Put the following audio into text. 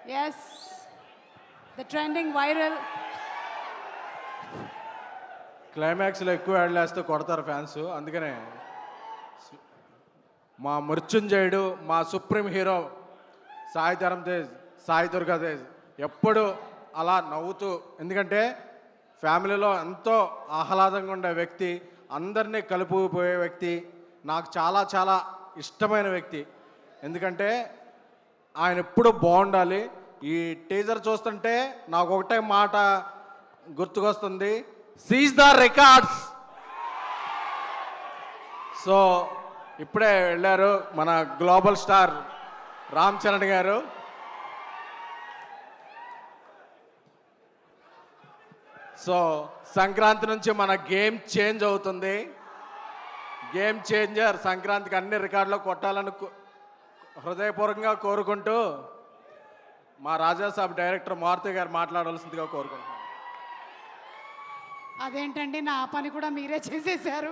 Yes, the trending viral. క్లైమాక్స్లో ఎక్కువ యాడ్లేస్తే కొడతారు ఫ్యాన్స్. అందుకనే మా మృత్యుంజయుడు, మా సుప్రీం హీరో సాయి ధరమ్ తేజ్, సాయి దుర్గా తేజ్ ఎప్పుడు అలా నవ్వుతూ, ఎందుకంటే ఫ్యామిలీలో ఎంతో ఆహ్లాదంగా ఉండే వ్యక్తి, అందరినీ కలుపుకుపోయే వ్యక్తి, నాకు చాలా చాలా ఇష్టమైన వ్యక్తి. ఎందుకంటే ఆయన ఎప్పుడు బాగుండాలి. ఈ టీజర్ చూస్తుంటే నాకు ఒకటే మాట గుర్తుకొస్తుంది, సీజ్ ద రికార్డ్స్. సో ఇప్పుడే వెళ్ళారు మన గ్లోబల్ స్టార్ రామ్ చరణ్ గారు. సో సంక్రాంతి నుంచి మన గేమ్ చేంజ్ అవుతుంది. గేమ్ చేంజర్ సంక్రాంతికి అన్ని రికార్డులు కొట్టాలని హృదయపూర్వకంగా కోరుకుంటూ మా రాజాసాబ్ డైరెక్టర్ మారుతి గారు మాట్లాడవలసిందిగా కోరుకుంటున్నాను. అదేంటండి, నా పని కూడా మీరే చేసేశారు.